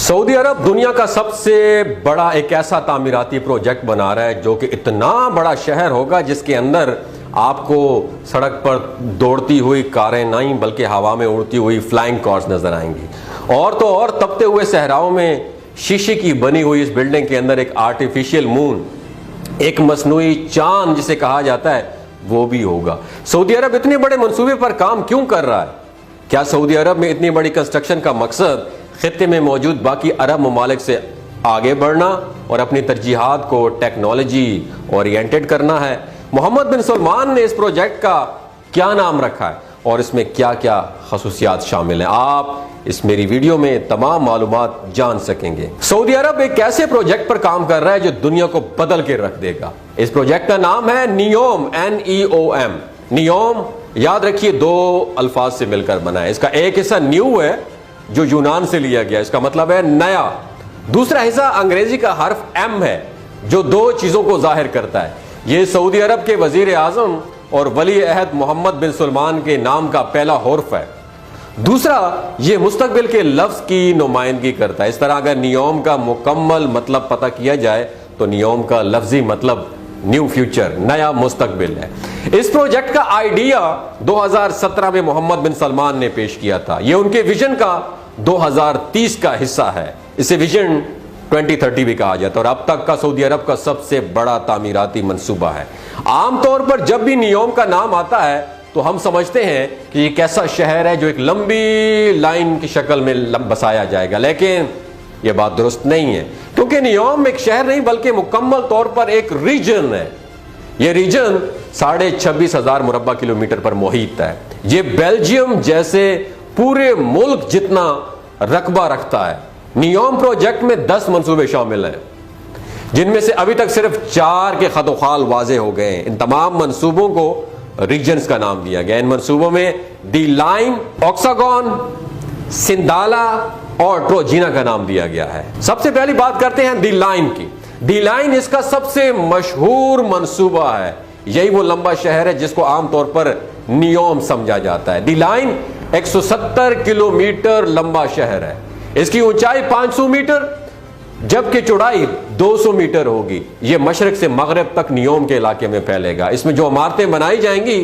Saudi अरब दुनिया का सबसे बड़ा एक ऐसा तामीराती प्रोजेक्ट बना रहा है जो कि इतना बड़ा शहर होगा जिसके अंदर आपको सड़क पर दौड़ती हुई कारें नहीं बल्कि हवा में उड़ती हुई फ्लाइंग कार्स नजर आएंगी। और तो और तपते हुए सहराओं में शीशे की बनी हुई इस बिल्डिंग के अंदर एक आर्टिफिशियल मून, एक मसनूई चांद जिसे कहा जाता है, वो भी होगा। सऊदी अरब इतने बड़े मंसूबे पर काम क्यों कर रहा है? क्या सऊदी अरब में इतनी बड़ी कंस्ट्रक्शन का मकसद खित्ते में मौजूद बाकी अरब ममालिक से आगे बढ़ना और अपनी तरजीहात को टेक्नोलॉजी ओरिएंटेड करना है? मोहम्मद बिन सलमान ने इस प्रोजेक्ट का क्या नाम रखा है और इसमें क्या क्या खसूसियात शामिल हैं, आप इस मेरी वीडियो में तमाम मालूमात जान सकेंगे। सऊदी अरब एक ऐसे प्रोजेक्ट पर काम कर रहा है जो दुनिया को बदल के रख देगा। इस प्रोजेक्ट का नाम है नियोम, NEOM। नियोम याद रखिए दो अल्फाज से मिलकर बना है। इसका एक हिस्सा न्यू है जो यूनान से लिया गया, इसका मतलब है नया। दूसरा हिस्सा अंग्रेजी का हर्फ M है जो दो चीजों को जाहिर करता है। यह सऊदी अरब के वजीर आजम और वली अहद मोहम्मद बिन सलमान के नाम का पहला हर्फ है। दूसरा, यह मुस्तकबिल के लफ्ज की नुमाइंदगी करता है। इस तरह अगर नियोम का मुकम्मल मतलब पता किया जाए तो नियोम का लफ्जी मतलब न्यू फ्यूचर, नया मुस्तकबिल है। इस प्रोजेक्ट का आइडिया 2017 में मोहम्मद बिन सलमान ने पेश किया था। यह उनके विजन का 2030 का हिस्सा है। इसे विजन 2030 भी कहा जाता है और अब तक का सऊदी अरब का सबसे बड़ा तामीराती मंसूबा है। आमतौर पर जब भी नियोम का नाम आता है तो हम समझते हैं कि एक ऐसा शहर है जो एक लंबी लाइन की शक्ल में बसाया जाएगा, लेकिन यह बात दुरुस्त नहीं है क्योंकि नियोम एक शहर नहीं बल्कि मुकम्मल तौर पर एक रीजन है। यह रीजन 26,500 मुरब्बा किलोमीटर पर मुहित है। यह बेल्जियम जैसे पूरे मुल्क जितना रकबा रखता है। नियोम प्रोजेक्ट में 10 मंसूबे शामिल हैं जिनमें से अभी तक सिर्फ 4 के खतोखाल वाजे हो गए हैं। इन तमाम मंसूबों को रीजन्स का नाम दिया गया। इन मंसूबों में दी लाइन, ऑक्सागॉन, सिंदाला और ट्रोजीना का नाम दिया गया है। सबसे पहली बात करते हैं दी लाइन की। दी लाइन इसका सबसे मशहूर मंसूबा है। यही वो लंबा शहर है जिसको आमतौर पर नियोम समझा जाता है। दी लाइन 170 किलोमीटर लंबा शहर है। इसकी ऊंचाई 500 मीटर जबकि चौड़ाई 200 मीटर होगी। यह मशरक से मगरब तक नियोम के इलाके में फैलेगा। इसमें जो इमारतें बनाई जाएंगी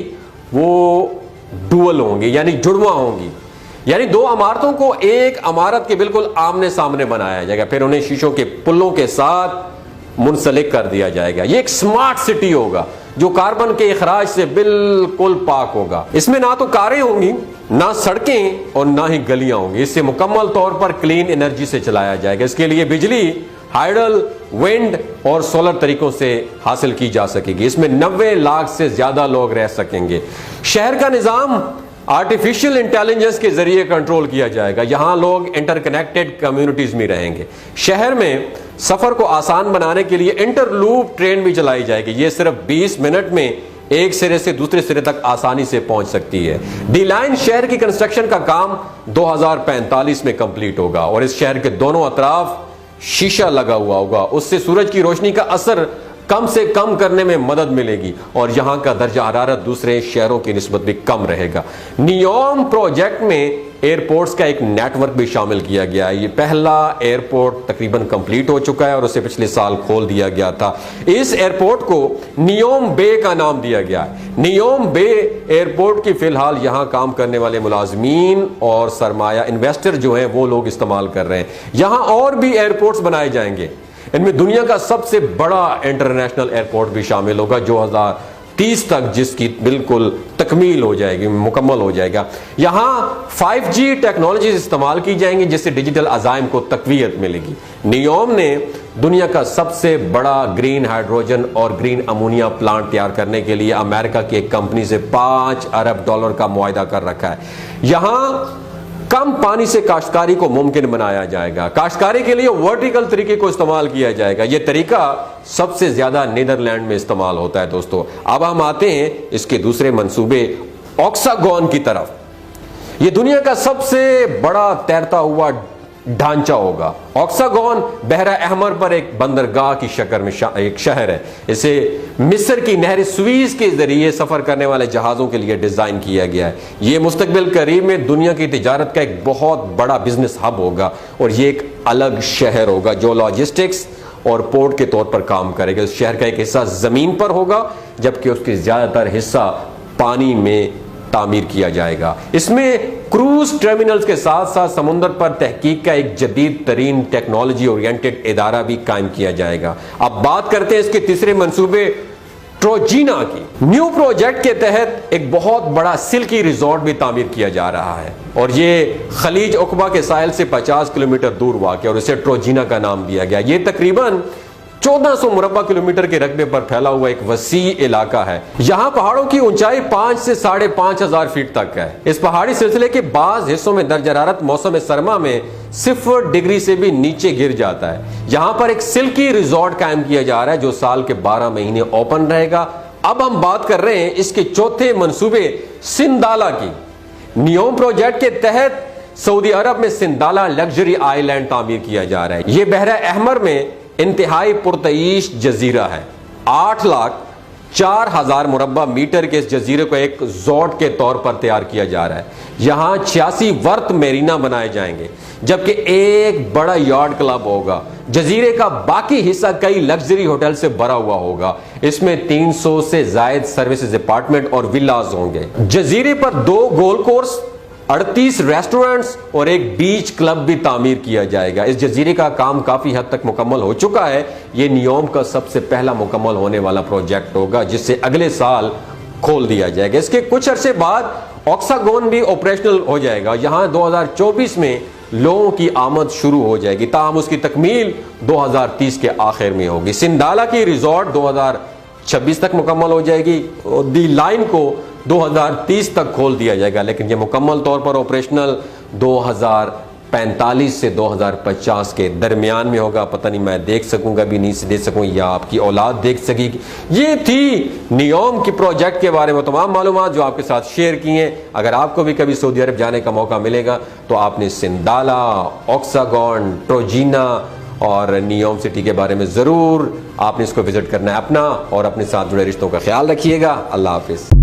वो डुअल होंगी यानी जुड़वा होंगी, यानी दो इमारतों को एक इमारत के बिल्कुल आमने सामने बनाया जाएगा, फिर उन्हें शीशों के पुल्लों के साथ मुंसलिक कर दिया जाएगा। यह एक स्मार्ट सिटी होगा जो कार्बन के इखराज से बिल्कुल पाक होगा। इसमें ना तो कारें होंगी, ना सड़कें और ना ही गलियां होंगी। इससे मुकम्मल तौर पर क्लीन एनर्जी से चलाया जाएगा। इसके लिए बिजली हाइडल, विंड और सोलर तरीकों से हासिल की जा सकेगी। इसमें 90 लाख से ज्यादा लोग रह सकेंगे। शहर का निजाम आर्टिफिशियल इंटेलिजेंस के जरिए कंट्रोल किया जाएगा। यहां लोग इंटरकनेक्टेड कम्युनिटीज में रहेंगे। शहर में सफर को आसान बनाने के लिए इंटरलूप ट्रेन भी चलाई जाएगी। यह सिर्फ 20 मिनट में एक सिरे से दूसरे सिरे तक आसानी से पहुंच सकती है। डी लाइन शहर की कंस्ट्रक्शन का काम 2045 में कंप्लीट होगा और इस शहर के दोनों अतराफ शीशा लगा हुआ होगा। उससे सूरज की रोशनी का असर कम से कम करने में मदद मिलेगी और यहां का दर्जा हरारत दूसरे शहरों की निस्बत भी कम रहेगा। नियोम प्रोजेक्ट में एयरपोर्ट्स का एक नेटवर्क भी शामिल किया गया है। ये पहला एयरपोर्ट तकरीबन कंप्लीट हो चुका है और उसे पिछले साल खोल दिया गया था। इस एयरपोर्ट को नियोम बे का नाम दिया गया है। नियोम बे एयरपोर्ट की फिलहाल यहां काम करने वाले मुलाजमीन और सरमाया इन्वेस्टर जो हैं वो लोग इस्तेमाल कर रहे हैं। यहां और भी एयरपोर्ट्स बनाए जाएंगे। इनमें दुनिया का सबसे बड़ा इंटरनेशनल एयरपोर्ट भी शामिल होगा 2030 तक, जिसकी बिल्कुल तकमील हो जाएगी, मुकम्मल हो जाएगा। यहां 5G टेक्नोलॉजी इस्तेमाल की जाएंगी जिससे डिजिटल अजाइम को तकवीयत मिलेगी। नियोम ने दुनिया का सबसे बड़ा ग्रीन हाइड्रोजन और ग्रीन अमोनिया प्लांट तैयार करने के लिए अमेरिका की एक कंपनी से $5 अरब का मुआहदा कर रखा है। यहां कम पानी से काश्तकारी को मुमकिन बनाया जाएगा। काश्तकारी के लिए वर्टिकल तरीके को इस्तेमाल किया जाएगा। यह तरीका सबसे ज्यादा नीदरलैंड में इस्तेमाल होता है। दोस्तों, अब हम आते हैं इसके दूसरे मंसूबे ऑक्सागॉन की तरफ। यह दुनिया का सबसे बड़ा तैरता हुआ ढांचा होगा। ऑक्सागोन बहरा अहमर पर एक बंदरगाह की शक्ल में एक शहर है। इसे मिस्र की नहर स्वीज के जरिए सफर करने वाले जहाजों के लिए डिजाइन किया गया है। यह मुस्तकबिल करीब में दुनिया की तिजारत का एक बहुत बड़ा बिजनेस हब होगा और यह एक अलग शहर होगा जो लॉजिस्टिक्स और पोर्ट के तौर पर काम करेगा। इस शहर का एक हिस्सा जमीन पर होगा जबकि उसकी ज्यादातर हिस्सा पानी में तामीर किया जाएगा। इसमें क्रूज टर्मिनल्स के साथ साथ समुद्र पर तहकीक का एक जदीद तरीन टेक्नोलॉजी ओरिएंटेड इदारा भी कायम किया जाएगा। अब बात करते हैं इसके तीसरे मंसूबे ट्रोजीना की। न्यू प्रोजेक्ट के तहत एक बहुत बड़ा सिल्की रिजॉर्ट भी तामीर किया जा रहा है और ये खलीज उकबा के साहिल से 50 किलोमीटर दूर वाक़ और इसे ट्रोजीना का नाम दिया गया। ये तकरीबन 1400 मुरब्बा किलोमीटर के रकबे पर फैला हुआ एक वसी इलाका है। यहाँ पहाड़ों की ऊंचाई 5 से 5,500 फीट तक है। इस पहाड़ी सिलसिले के बाज हिस्सों में दर्जा हरारत मौसम सरमा में 0 डिग्री से भी नीचे गिर जाता है। यहाँ पर एक सिल्की रिजॉर्ट कायम किया जा रहा है जो साल के 12 महीने ओपन रहेगा। अब हम बात कर रहे हैं इसके चौथे मंसूबे सिंदाला की। नियोम प्रोजेक्ट के तहत सऊदी अरब में सिंदाला लग्जरी आइलैंड तामीर किया जा रहा है। यह बहरा अहमर में इंतहाई पुरतईश जजीरा है। 8,04,000 मुरब्बा मीटर के इस जजीरे को एक जोट के तौर पर तैयार किया जा रहा है। यहां 86 वर्त मेरीना बनाए जाएंगे जबकि एक बड़ा यार्ड क्लब होगा। जजीरे का बाकी हिस्सा कई लग्जरी होटल से भरा हुआ होगा। इसमें 300 से जायद सर्विसेज अपार्टमेंट और विलाज होंगे। जजीरे पर 2 गोल्फ कोर्स, 38 रेस्टोरेंट्स और एक बीच क्लब भी तामीर किया जाएगा। इस जजीरे का काम काफी हद तक मुकम्मल हो चुका है। यह नियोम का सबसे पहला मुकम्मल होने वाला प्रोजेक्ट होगा जिसे अगले साल खोल दिया जाएगा। इसके कुछ अरसे बाद ऑक्सागोन भी ऑपरेशनल हो जाएगा। यहां 2024 में लोगों की आमद शुरू हो जाएगी, ताहम उसकी तकमील 2030 के आखिर में होगी। सिंदाला की रिजॉर्ट 2026 तक मुकम्मल हो जाएगी और दी लाइन को 2030 तक खोल दिया जाएगा, लेकिन यह मुकम्मल तौर पर ऑपरेशनल 2045 से 2050 के दरमियान में होगा। पता नहीं मैं देख सकूंगा भी नहीं दे सकूं या आपकी औलाद देख सकेगी। ये थी नियोम की प्रोजेक्ट के बारे में तमाम मालूमात जो आपके साथ शेयर की हैं। अगर आपको भी कभी सऊदी अरब जाने का मौका मिलेगा तो आपने सिंदाला, ऑक्सागोन, ट्रोजीना और नियोम सिटी के बारे में जरूर आपने इसको विजिट करना है। अपना और अपने साथ जुड़े रिश्तों का ख्याल रखिएगा। अल्लाह हाफिज।